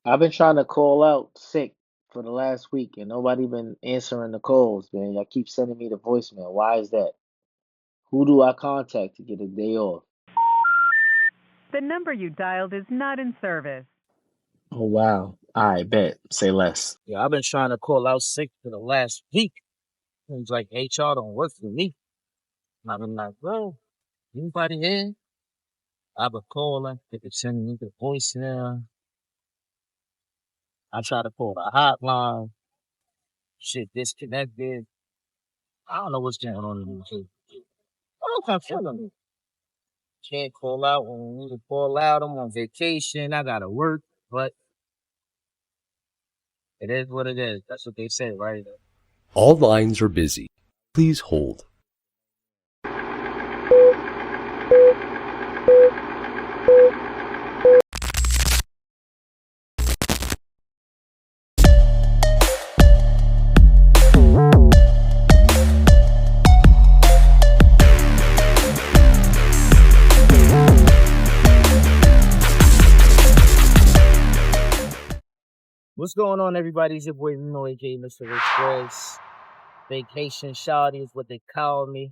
I've been trying to call out sick for the last week and nobody been answering the calls, man. Y'all keep sending me the voicemail. Why is that? Who do I contact to get a day off? The number you dialed is not in service. Oh wow. I bet. Say less. Yeah, I've been trying to call out sick for the last week. Seems like HR don't work for me. I've been like, well, anybody here? I've been calling. They could send me the voicemail. I try to call the hotline. Shit disconnected. I don't know what's going on in these shit. I don't kind of feeling me. Can't call out when we need to call out. I'm on vacation. I gotta work, but it is what it is. That's what they say, right? All lines are busy. Please hold. What's going on, everybody? It's your boy Reno, aka Mr. Express. Vacation Shawty is what they call me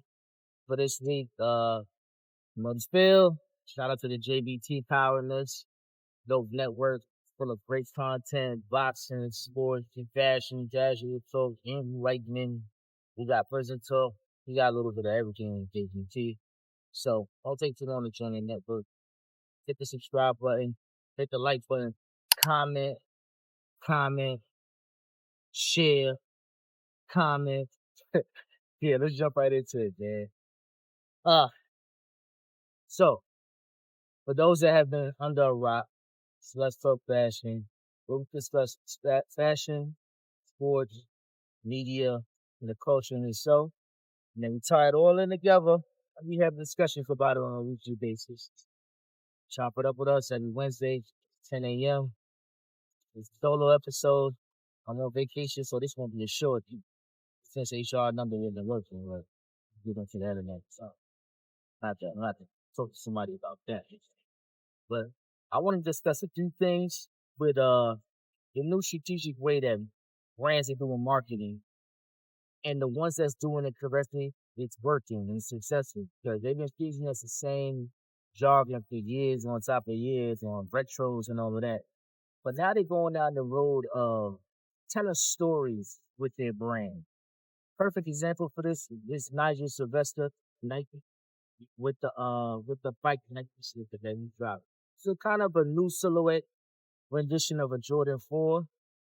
for this week. Mudspill. Shout out to the JBT powering us. Dope network full of great content, boxing, sports, and fashion, casual talk, enlightenment. We got prison talk. We got a little bit of everything in JBT. So don't take too long to join the network. Hit the subscribe button, hit the like button, comment, comment, share, comment. Yeah, let's jump right into it, man. Uh, so for those that have been under a rock, so let's talk fashion. We'll discuss fashion, sports, media, and the culture in itself. And then we tie it all in together. And we have discussions about it on a weekly basis. Chop it up with us every Wednesday, 10 a.m. It's a solo episode. I'm on vacation, so this won't be a short. Since HR number isn't working, but get into the internet. So not to talk to somebody about that. But I want to discuss a few things with the new strategic way that brands are doing marketing, and the ones that's doing it correctly, it's working and successful because they've been feeding us the same jargon for years on top of years on retros and all of that. But now they're going down the road of telling stories with their brand. Perfect example for this is Nigel Sylvester Nike with the bike Nike slipper that he dropped. So kind of a new silhouette rendition of a Jordan 4,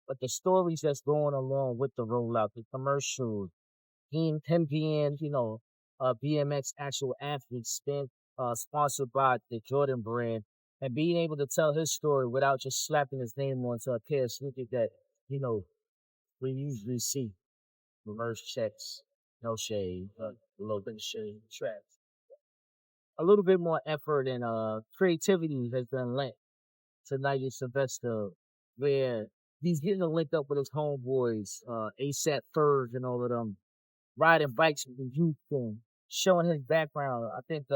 but the stories that's going along with the rollout, the commercials, him being, a BMX actual athlete, sponsored by the Jordan brand, and being able to tell his story without just slapping his name onto a pair of sneakers that, you know, we usually see. Reverse checks, no shade, a little bit of shade, trash. A little bit more effort and creativity has been lent to Nigel Sylvester, where he's getting linked up with his homeboys, ASAP Ferg and all of them, riding bikes with the youth and showing his background. I think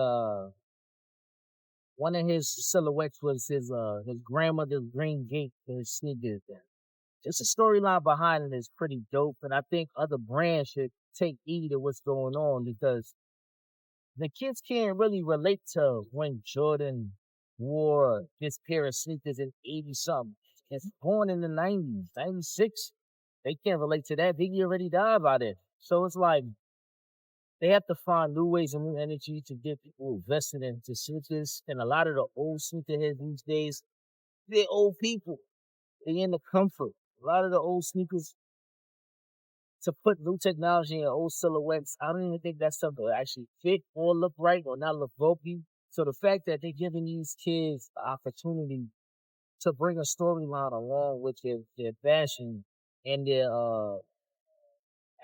one of his silhouettes was his grandmother's green gate for his sneakers. Just the storyline behind it is pretty dope, and I think other brands should take heed of what's going on because the kids can't really relate to when Jordan wore this pair of sneakers in 80 something. It's born in the 90s, 96. They can't relate to that. Biggie already died by then. So it's like they have to find new ways and new energy to get people invested into sneakers. And a lot of the old sneakerheads these days, they're old people. They in the comfort. A lot of the old sneakers to put new technology in old silhouettes, I don't even think that's something that actually fit or look right or not look bulky. So the fact that they're giving these kids the opportunity to bring a storyline along with their fashion and their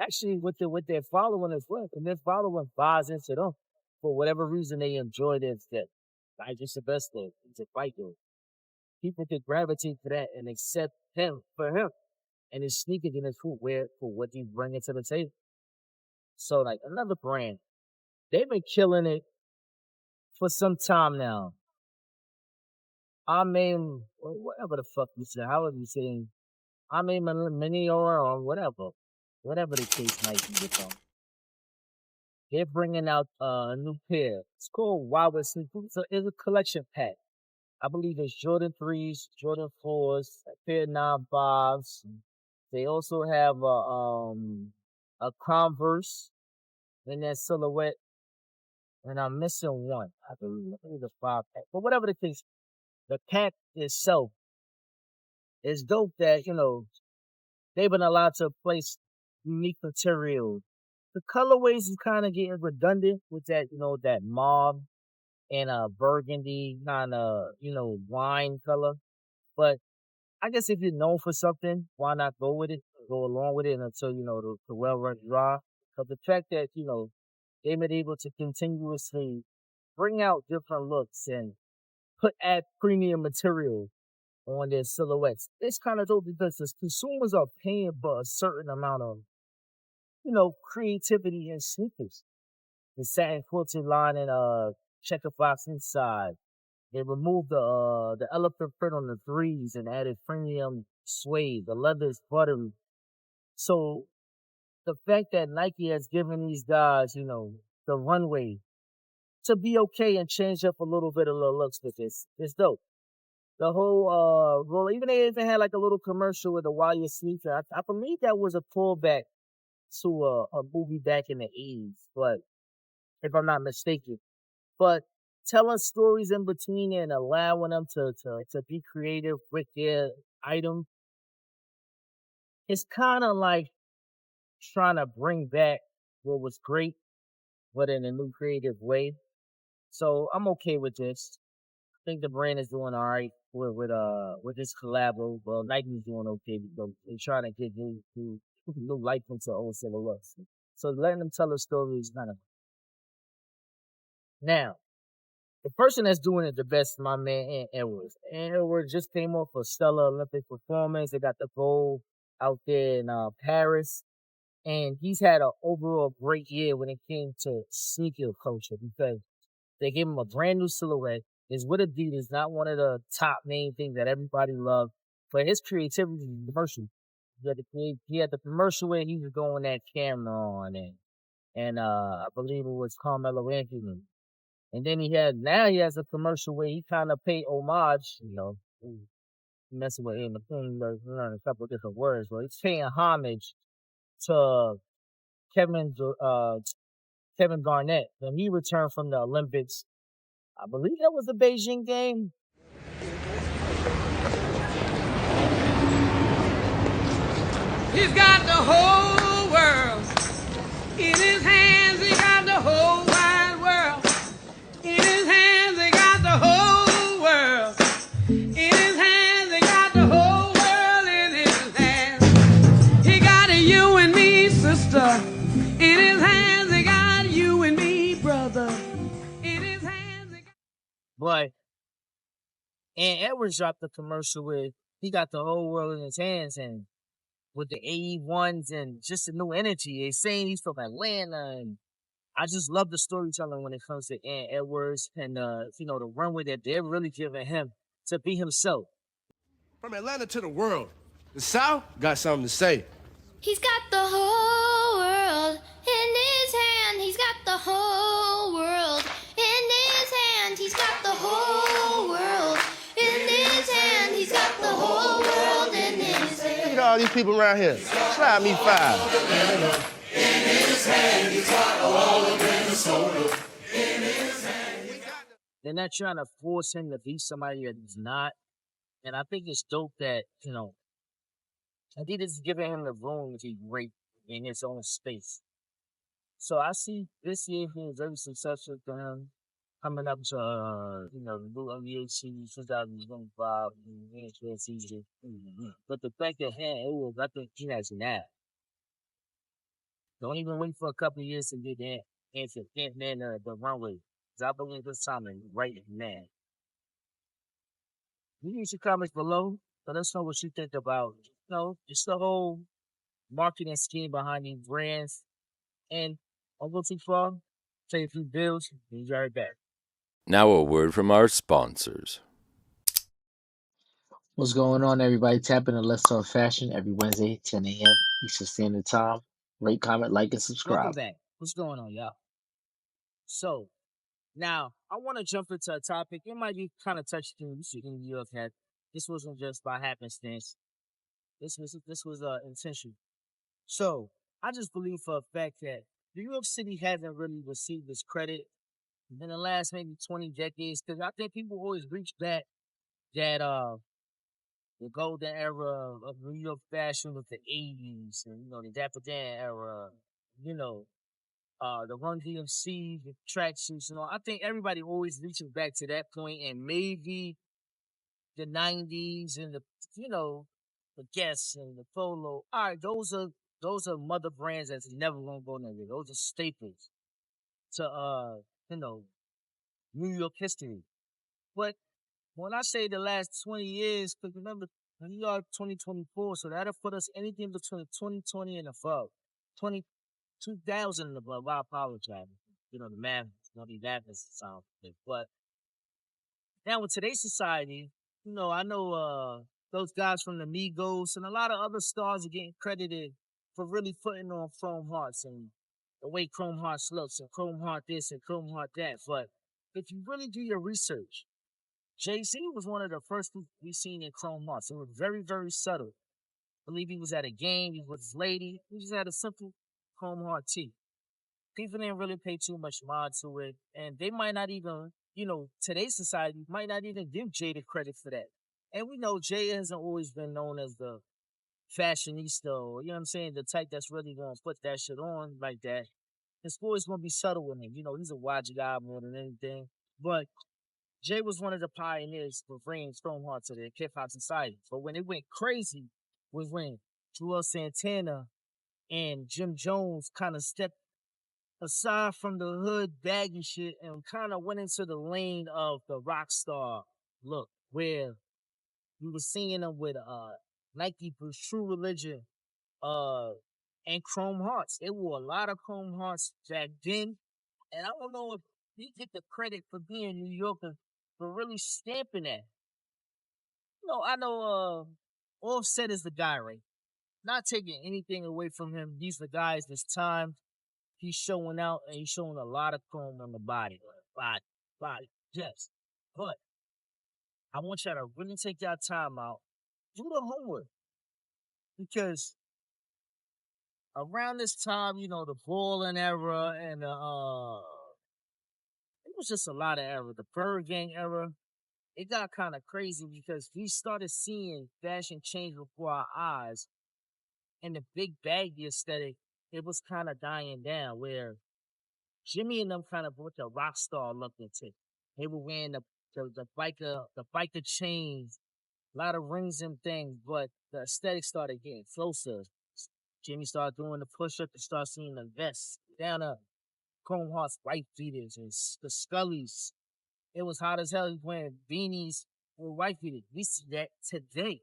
actually with their following as well. And their following buys into them. For whatever reason they enjoy this that Nigel Sylvester is a biker. People could gravitate to that and accept him for him and his sneakers and his footwear for what he's bringing to the table. So like another brand, they've been killing it for some time now. whatever the fuck you say. How would you saying? Mini or whatever the case might be with them. They're bringing out a new pair. It's called Wild West Sneakers. It's a collection pack. I believe it's Jordan 3s, Jordan 4s, a pair of 9.5s. They also have a Converse in that silhouette, and I'm missing one. I believe it's a 5-pack. But whatever the case, the pack itself is dope that, they've been allowed to place unique material. The colorways is kind of getting redundant with that, that mauve and a burgundy kind of, wine color. But I guess if you're known for something, why not go with it? Go along with it until, the well run dry. Because the fact that, they've been able to continuously bring out different looks and add premium material on their silhouettes. It's kind of dope because the consumers are paying for a certain amount of, creativity in sneakers. The satin quilted line and checker box inside. They removed the elephant print on the 3s and added premium suede. The leather is buttery. So the fact that Nike has given these guys, the runway to be okay and change up a little bit of the looks with this, it's dope. The whole well, even they even had like a little commercial with the Wire sneaker. I believe that was a pullback to a movie back in the 80s, but if I'm not mistaken. But telling stories in between and allowing them to be creative with their item, it's kind of like trying to bring back what was great, but in a new creative way. So I'm okay with this. I think the brand is doing all right with this collabo. Well, Nike's doing okay because they're trying to get new life into old silhouettes. So letting them tell a story is kind of now. The person that's doing it the best is my man Ant Edwards. Ant Edwards just came off a stellar Olympic performance. They got the gold out there in Paris. And he's had an overall great year when it came to sneaker culture because they gave him a brand new silhouette. It's with Adidas, not one of the top name things that everybody loved. But his creativity is commercial. He had the commercial where he was going that camera on and I believe it was Carmelo Anthony. And then he has a commercial where he kind of paid homage, messing with him, learn a couple of different words, but he's paying homage to Kevin Garnett when he returned from the Olympics. I believe that was the Beijing game. He's got the whole world in his hands. He got the whole wide world in his hands. He got the whole world in his hands. He got the whole world in his hands. He got you and me, sister, in his hands. He got you and me, brother, in his hands. But and Edwards dropped the commercial with he got the whole world in his hands and with the AE1s and just the new energy. They're saying he's from Atlanta, and I just love the storytelling when it comes to Ant Edwards and the runway that they're really giving him to be himself. From Atlanta to the world, the South got something to say. He's got the whole world in his hand. He's got the whole world in his hand. He's got the whole world in his hand. He's got the whole world in his hand. Look at all these people around here. Slide me 5. In his hand, he's got all of Minnesota. In his hand, they're not trying to force him to be somebody that he's not. And I think it's dope that, Adidas is giving him the room to be great in his own space. So I see this year being very successful for him. Coming up to, the new NBA season 2025 season. But the fact that I think he has now. Don't even wait for a couple of years to get that answer. The runway. Because I believe this time is right now. You leave your comments below. Let us know what you think about, just the whole marketing scheme behind these brands. And I'll go too far, say a few bills, and be right back. Now a word from our sponsors. What's going on, everybody? Tap into Let's Talk Fashion every Wednesday, 10 a.m. Eastern Standard Time. Rate, comment, like, and Welcome subscribe. back. What's going on, y'all? So now I want to jump into a topic. It might be kind of touchy in New York had. This wasn't just by happenstance. This was intentional. So I just believe for a fact that New York City hasn't really received its credit in the last maybe 20 decades, because I think people always reach back that the golden era of New York fashion with the 80s and the Dapper Dan era, you know, the Run DMC, the tracksuits and all. I think everybody always reaches back to that point, and maybe the 90s and the Guess and the Polo. All right, those are mother brands that's never gonna go nowhere. Those are staples to you know New York history. But when I say the last 20 years, because remember, we are 2024, so that'll put us anything between 2020 and above. 20, 2000 and above, I apologize. The math, the math is sound big. But now with today's society, I know those guys from the Migos and a lot of other stars are getting credited for really putting on Chrome Hearts and the way Chrome Hearts looks and Chrome Heart this and Chrome Heart that. But if you really do your research, Jay-Z was one of the first we seen in Chrome Hearts. It was very, very subtle. I believe he was at a game, he was with his lady, he just had a simple Chrome Heart tee. People didn't really pay too much mind to it, and they might not even, today's society might not even give Jay the credit for that. And we know Jay hasn't always been known as the fashionista, or you know what I'm saying, the type that's really gonna put that shit on like that. It's always gonna be subtle with him. He's a watch guy more than anything. But Jay was one of the pioneers for bringing Chrome Heart to the hip hop society. But when it went crazy was when Joel Santana and Jim Jones kind of stepped aside from the hood baggy shit and kind of went into the lane of the rock star look, where we were seeing them with Nike for True Religion uh and Chrome Hearts. They wore a lot of Chrome Hearts back then, and I don't know if he get the credit for being New Yorker for really stamping that. I know Offset is the guy, right? Not taking anything away from him. These are the guys this time. He's showing out and he's showing a lot of chrome on the body. Body, yes. But I want y'all to really take your time out. Do the homework. Because around this time, the balling era and it was just a lot of era. The Bird Gang era, it got kind of crazy because we started seeing fashion change before our eyes, and the big baggy aesthetic, it was kind of dying down, where Jimmy and them kind of brought the rock star look into it. They were wearing the biker chains, a lot of rings and things, but the aesthetic started getting closer. Jimmy started doing the push up and started seeing the vests down up, Chrome Hearts, white beaters, and the Scullies. It was hot as hell. He's wearing beanies with white beaters. We see that today.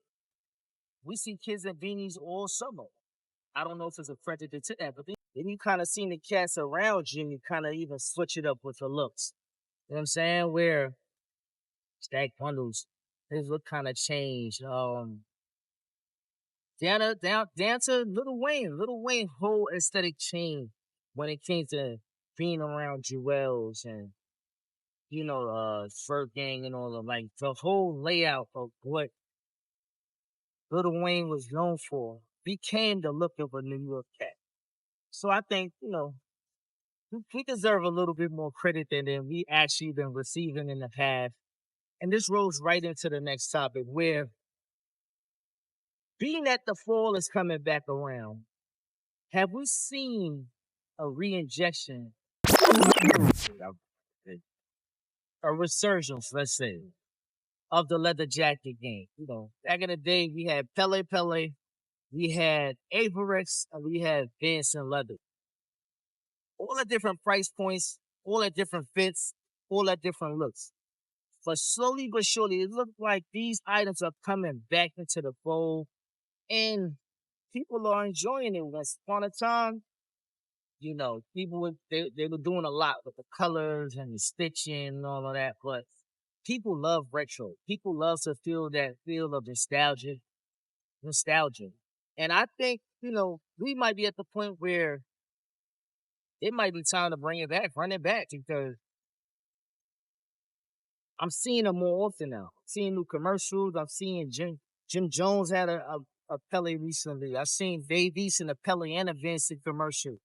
We see kids in beanies all summer. I don't know if it's a prejudice to that, but then you kind of seen the cats around Jimmy kind of even switch it up with the looks. You know what I'm saying? Where Stack Bundles, his look kind of changed. Down to Lil Wayne. Lil Wayne whole aesthetic changed when it came to being around Jewels and Fur Gang and all of, like, the whole layout of what Lil Wayne was known for became the look of a New York cat. So I think we deserve a little bit more credit than we actually been receiving in the past. And this rolls right into the next topic, where being that the fall is coming back around, have we seen a re-injection, a resurgence, let's say, of the leather jacket game? Back in the day, we had Pele Pele, we had Avirex, and we had Benson Leather. All at different price points, all at different fits, all at different looks. But slowly but surely, it looks like these items are coming back into the fold, and people are enjoying it. Once upon a time, people they were doing a lot with the colors and the stitching and all of that. But people love retro. People love to feel that feel of nostalgia. And I think, we might be at the point where it might be time to bring it back, run it back, because I'm seeing them more often now. Seeing new commercials. I'm seeing Jim Jones had a Pele recently. I've seen Dave East in a Pele and a Vincent commercial.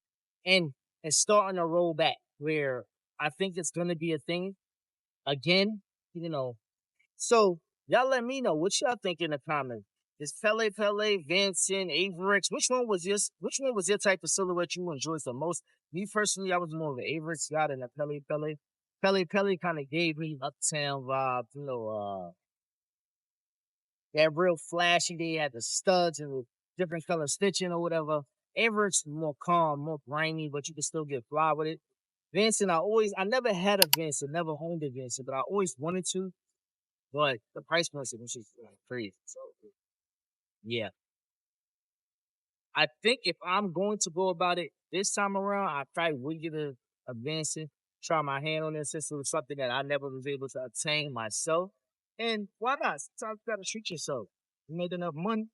And it's starting to roll back where I think it's going to be a thing again, So y'all let me know what y'all think in the comments. Is Pele, Vincent, Averix? Which one was your type of silhouette you enjoyed the most? Me personally, I was more of an Averix guy than a Pele. Pele kind of gave me Uptown vibe, that real flashy. They had the studs and the different color stitching or whatever. Averix more calm, more grimy, but you can still get fly with it. Vincent, I never had a Vincent, never owned a Vincent, but I always wanted to. But the price point is just crazy. So yeah. I think if I'm going to go about it this time around, I probably would get a Vincent, try my hand on it since it was something that I never was able to obtain myself. And why not? Sometimes you gotta treat yourself. You made enough money,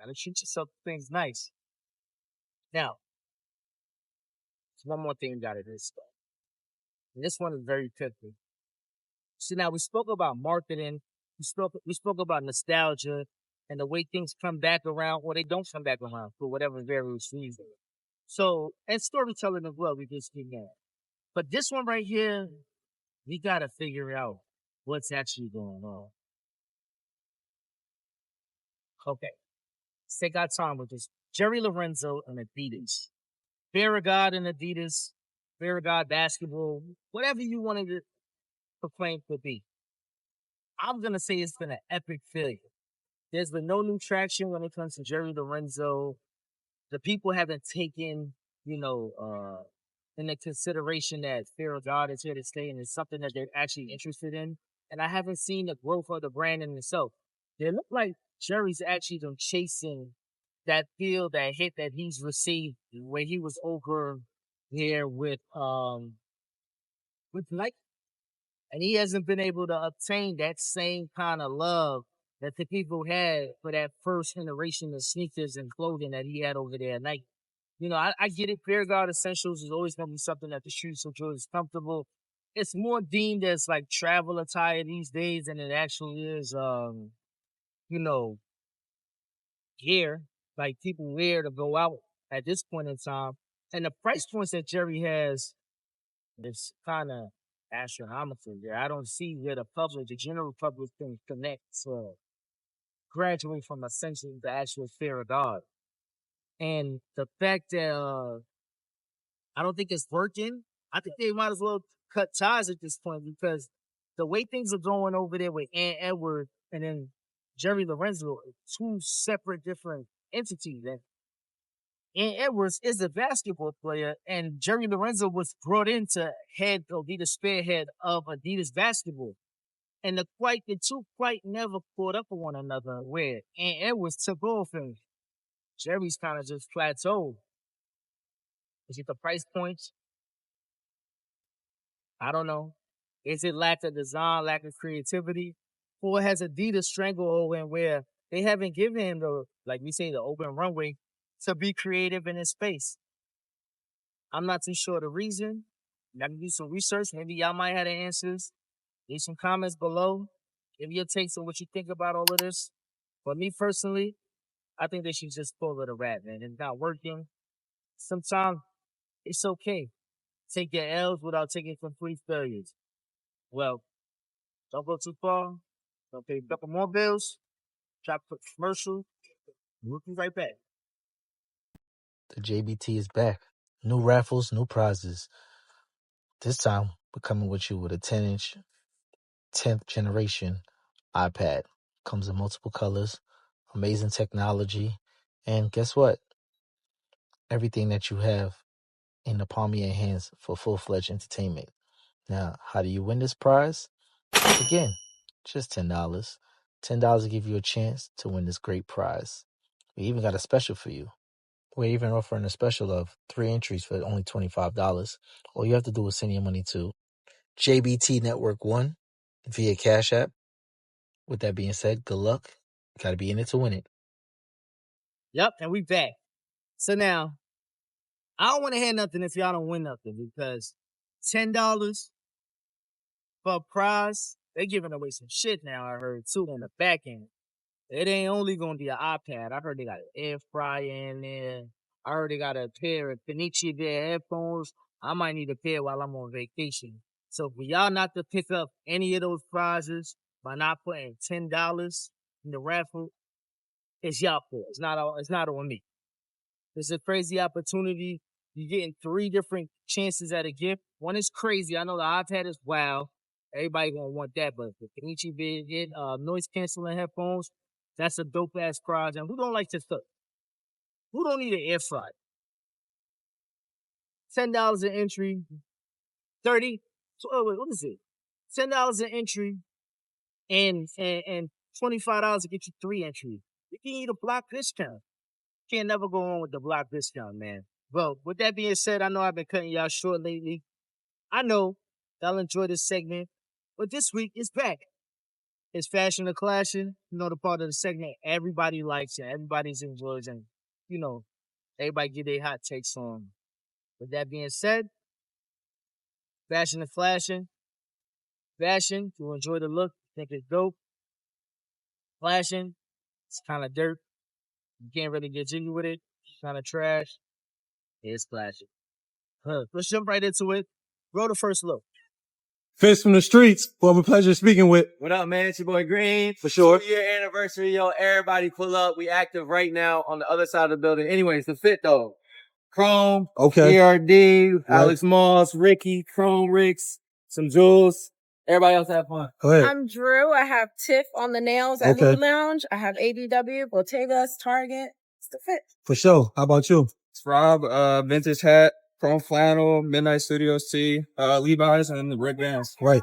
gotta treat yourself. Things nice. Now, there's one more thing you gotta do. And this one is very pivotal. See, now we spoke about marketing, we spoke about nostalgia and the way things come back around or they don't come back around for whatever various reason. So, and storytelling as well, we just keep that. But this one right here, we gotta figure out what's actually going on. Okay, let's take our time with this. Jerry Lorenzo and Adidas. Fear of God and Adidas, Fear of God basketball, whatever you wanted to proclaim to be. I'm gonna say it's been an epic failure. There's been no new traction when it comes to Jerry Lorenzo. The people haven't taken, into consideration that Fear of God is here to stay and it's something that they're actually interested in. And I haven't seen the growth of the brand in itself. They look like Jerry's actually been chasing that feel, that hit that he's received when he was over here with Nike. And he hasn't been able to obtain that same kind of love that the people had for that first generation of sneakers and clothing that he had over there at Nike. I get it. Fear God Essentials is always going to be something that the streets enjoy, is comfortable. It's more deemed as like travel attire these days than it actually is, gear. Like people wear to go out at this point in time. And the price points that Jerry has is kind of astronomical there. I don't see where the general public can connect to graduate from essentially the actual fear of God. And the fact that I don't think it's working, I think they might as well cut ties at this point because the way things are going over there with Ant Edwards and then Jerry Lorenzo, two separate different entities. And Ant Edwards is a basketball player, and Jerry Lorenzo was brought in to head be the spearhead of Adidas basketball. And the two quite never caught up with one another, where Ant Edwards took off and Jerry's kind of just plateaued. Is it the price points? I don't know. Is it lack of design, lack of creativity? Or has Adidas stranglehold in where they haven't given him the open runway to be creative in his space? I'm not too sure the reason. Got to do some research. Maybe y'all might have the answers. Leave some comments below. Give your takes on what you think about all of this. But me personally, I think they should just pull it a rat, man. It's not working. Sometimes it's okay. Take your L's without taking complete failures. Well, don't go too far. Don't pay a couple more bills. Drop a commercial. We'll be right back. The JBT is back. New raffles, new prizes. This time, we're coming with you with a 10-inch, 10th generation iPad. Comes in multiple colors, amazing technology, and guess what? Everything that you have in the palm of your hands for full-fledged entertainment. Now, how do you win this prize? Again, just $10. $10 to give you a chance to win this great prize. We even got a special for you. We're even offering a special of 3 entries for only $25. All you have to do is send your money to JBT Network 1 via Cash App. With that being said, good luck. You gotta be in it to win it. Yep, and we back. So now, I don't want to hear nothing if y'all don't win nothing because $10 for a prize, they giving away some shit now, I heard, too, on the back end. It ain't only going to be an iPad. I heard they got an air fryer in there. I heard they got a pair of Benici Bear headphones. I might need a pair while I'm on vacation. So for y'all not to pick up any of those prizes by not putting $10 in the raffle, it's y'all fault. It's not on me. It's a crazy opportunity. You're getting 3 different chances at a gift. One is crazy. I know the iPad is wild. Everybody gonna want that, but the Kenichi Beard noise canceling headphones, that's a dope ass prize. And who don't like to cook? Who don't need an air fryer? $10 an entry, 30. So what is it? $10 an entry, and $25 to get you 3 entries. You can eat a block discount. Can't never go wrong with the block discount, man. Well, with that being said, I know I've been cutting y'all short lately. I know y'all enjoy this segment, but this week it's back. It's Fashion or Clashing. You know, the part of the segment everybody likes and everybody's enjoys, and you know, everybody get their hot takes on. With that being said, Fashion or Flashing. Fashion, you enjoy the look, think it's dope. Flashing, it's kind of dirt. You can't really get jiggy with it. It's kind of trash. It's flashing. Let's jump right into it. Roll the first look. Fist from the streets. Well, a pleasure speaking with. What up, man? It's your boy Green. For sure. 2-year anniversary, yo. Everybody pull up. We active right now on the other side of the building. Anyways, the fit though. Chrome. Okay. ERD. Right. Alex Moss. Ricky. Chrome Ricks. Some jewels. Everybody else have fun. Go ahead. I'm Drew. I have Tiff on the nails at Lou Lounge. I have ADW, Bottegas, Target. It's the fit. For sure. How about you? It's Rob, Vintage Hat, Chrome Flannel, Midnight Studios Tee, Levi's, and the Rick Vans. Right.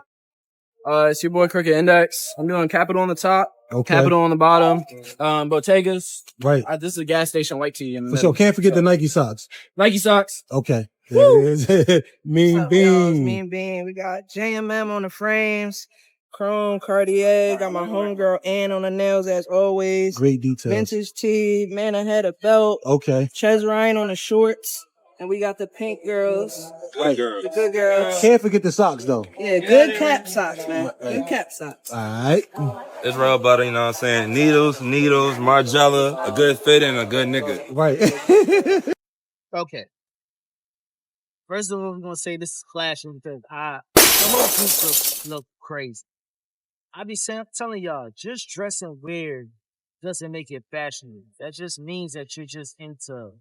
It's your boy Cricket Index. I'm doing Capital on the top, Okay. Capital on the bottom, Bottegas. Right. This is a gas station white tee in the For middle. sure. Can't forget the Nike socks. Nike socks. Okay. There it is. Mean What's up, y'all? It's Bean. Mean Bean. We got JMM on the frames, Chrome, Cartier. Got my homegirl Ann on the nails as always. Great details. Vintage tee. Man, I had a belt. Okay. Ches Ryan on the shorts. And we got the pink girls. Right. The good girls. Can't forget the socks though. Yeah, good cap socks, man. Good cap socks. All right. It's real butter, you know what I'm saying? Needles, Margiela, a good fit and a good nigga. Right. Okay. First of all, I'm gonna say this is clashing because the whole group look crazy. I be telling y'all, just dressing weird doesn't make it fashionable. That just means that you're just into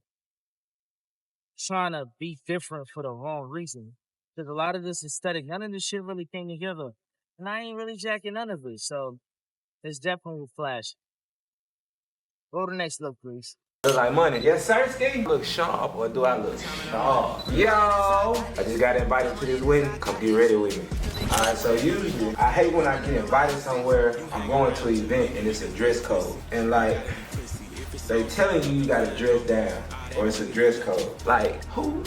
trying to be different for the wrong reason. Because a lot of this aesthetic, none of this shit really came together. And I ain't really jacking none of it. So it's definitely flash. Go to the next look, please. Look like money. Yes, sir, Ski. Look sharp, or do I look sharp? Yo! I just got invited to this wedding. Come get ready with me. Alright, so usually, I hate when I get invited somewhere, I'm going to an event and it's a dress code. And like, they telling you gotta dress down, or it's a dress code. Like, who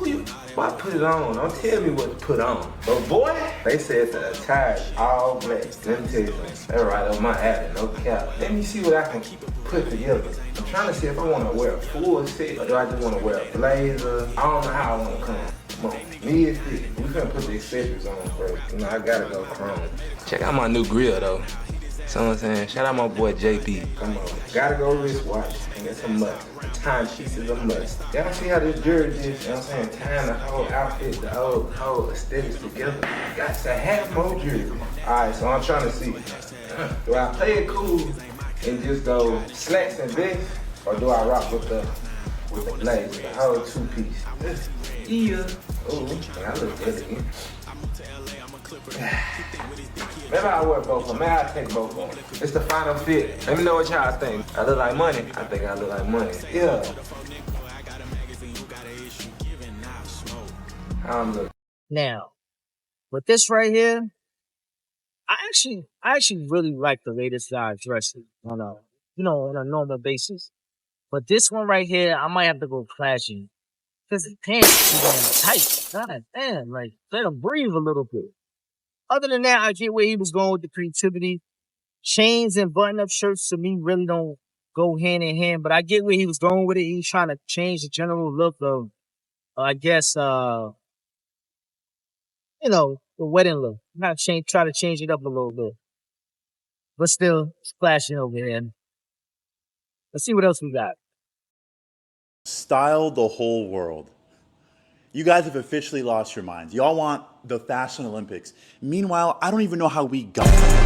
you, why put it on? Don't tell me what to put on. But boy, they said the attire is all black. Let me tell you something. They're right up my alley, no cap. Let me see what I can put together. I'm trying to see if I want to wear a full set, or do I just want to wear a blazer? I don't know how I want to come on. Me is this. We couldn't put the accessories on first. You know, I gotta go chrome. Check out my new grill though. So I'm saying, shout out my boy JP. Come on. Gotta go wristwatch. And it's a must. Timepiece is a must. Y'all see how this jewelry is, you know what I'm saying? Tying the whole outfit, the whole aesthetics together. Got to have more jewelry. Alright, so I'm trying to see. Do I play it cool and just go slacks and vest? Or do I rock with the blazer, the whole 2-piece? Yeah. Ooh, I look good again. Maybe I'll wear both of them. Maybe I'll take both of them. It's the final fit. Let me know what y'all think. I look like money. I think I look like money. Yeah. How I'm looking. Now, with this right here, I actually really like the latest guy dressing on a normal basis. But this one right here, I might have to go clashing. Because the pants are damn tight. God damn, like, let them breathe a little bit. other than that, I get where he was going with the creativity. Chains and button-up shirts to me really don't go hand in hand, but I get where he was going with it. He was trying to change the general look of, I guess, the wedding look. Try to change it up a little bit, but still splashing over here. Let's see what else we got. Style the whole world. You guys have officially lost your minds. Y'all want the Fashion Olympics. Meanwhile, I don't even know how we got there.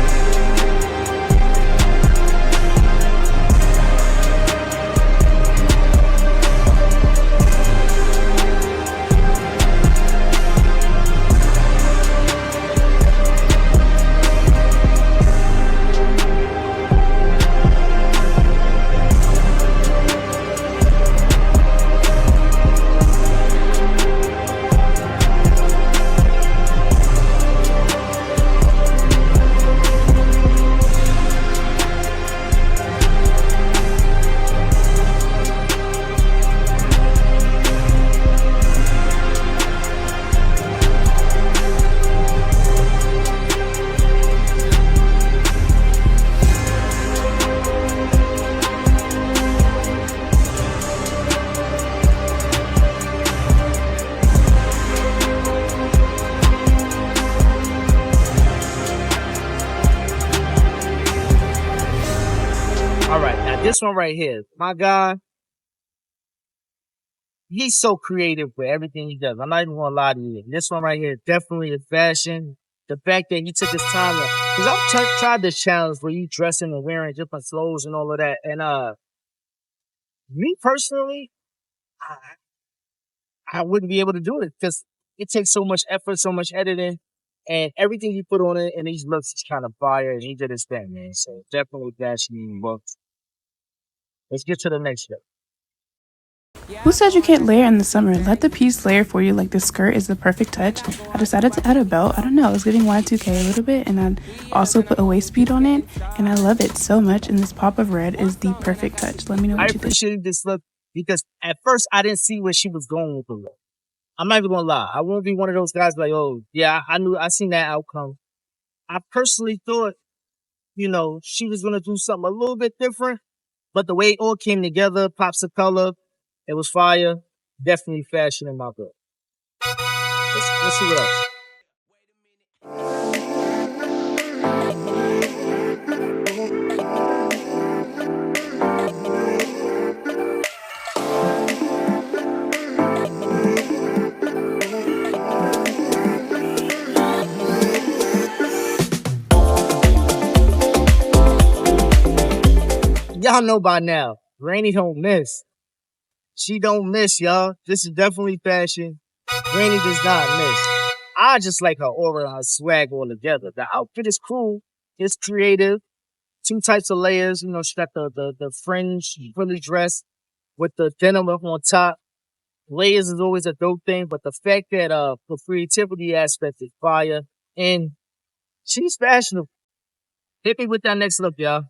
This one right here, my guy, he's so creative with everything he does. I'm not even gonna lie to you. This one right here, definitely a fashion. The fact that he took his time to, because I've tried this challenge where you dressing and wearing different clothes and all of that. And me personally, I wouldn't be able to do it because it takes so much effort, so much editing, and everything he put on it and these looks is kind of fire. And he did his thing, man. So definitely fashion books. Let's get to the next step. Who said you can't layer in the summer? Let the piece layer for you like this skirt is the perfect touch. I decided to add a belt. I don't know, I was giving Y2K a little bit, and I also put a waist bead on it, and I love it so much, and this pop of red is the perfect touch. Let me know what you think. I appreciated this look because at first I didn't see where she was going with the look. I'm not even gonna lie. I won't be one of those guys like, oh, yeah, I seen that outcome. I personally thought, she was gonna do something a little bit different. But the way it all came together, pops of color, it was fire. Definitely fashion in my book. Let's see what else. Y'all know by now, Granny don't miss. She don't miss, y'all. This is definitely fashion. Granny does not miss. I just like her aura and her swag all together. The outfit is cool. It's creative. 2 types of layers. She got the fringe frilly dress with the denim up on top. Layers is always a dope thing, but the fact that the creativity aspect is fire. And she's fashionable. Hit me with that next look, y'all.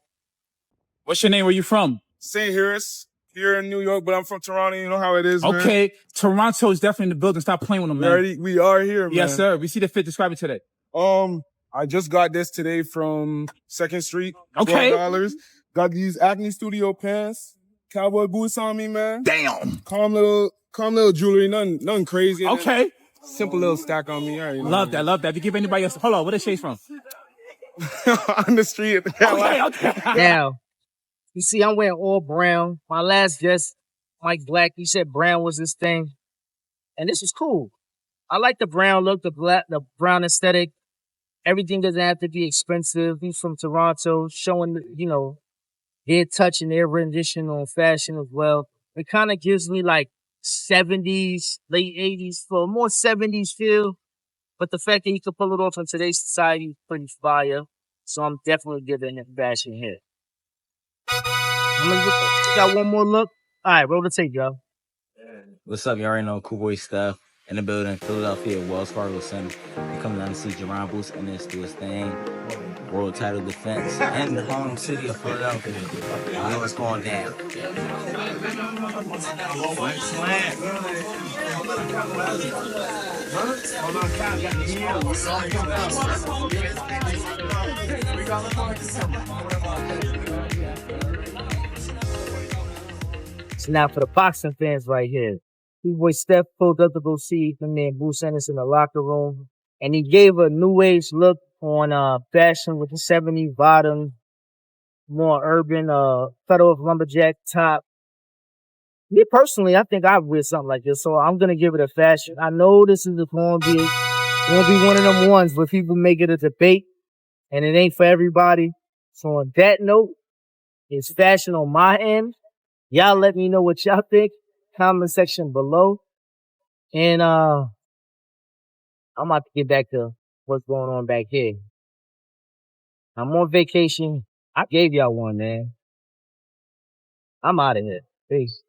What's your name? Where you from? St. Harris, here in New York, but I'm from Toronto. You know how it is, man. Okay, Toronto is definitely in the building. Stop playing with them, man. We are here, man. Yes, sir. We see the fit. Describe it today. I just got this today from 2nd Street. Okay. $12. Got these Acne Studio pants. Cowboy boots on me, man. Damn. Calm little jewelry. Nothing crazy. Okay. Simple little stack on me. Love that. If you give anybody else, hold on. Where the shades from? On the street. Okay. Now, you see, I'm wearing all brown. My last guest, Mike Black, he said brown was his thing. And this is cool. I like the brown look, the brown aesthetic. Everything doesn't have to be expensive. He's from Toronto, showing, their touch and their rendition on fashion as well. It kind of gives me like 70s, late 80s, for a more 70s feel. But the fact that he could pull it off in today's society is pretty fire. So I'm definitely giving it fashion here. Got one more look. All right, roll the tape, y'all. What's up? You already know Cool Boy Stuff in the building, Philadelphia, Wells Fargo Center. You coming down to see Jerron Boots and this do his thing. World title defense in the home city of Philadelphia. You know what's going down. So now for the boxing fans right here. Boy Steph pulled up to go see the man Bruce Ennis in the locker room. And he gave a new age look on fashion with the 70 bottom, more urban Federal lumberjack top. Me personally, I think I'd wear something like this, so I'm gonna give it a fashion. I know this is gonna be one of them ones where people make it a debate, and it ain't for everybody. So on that note, it's fashion on my end. Y'all let me know what y'all think. Comment section below. And I'm about to get back to what's going on back here. I'm on vacation. I gave y'all one, man. I'm out of here. Peace.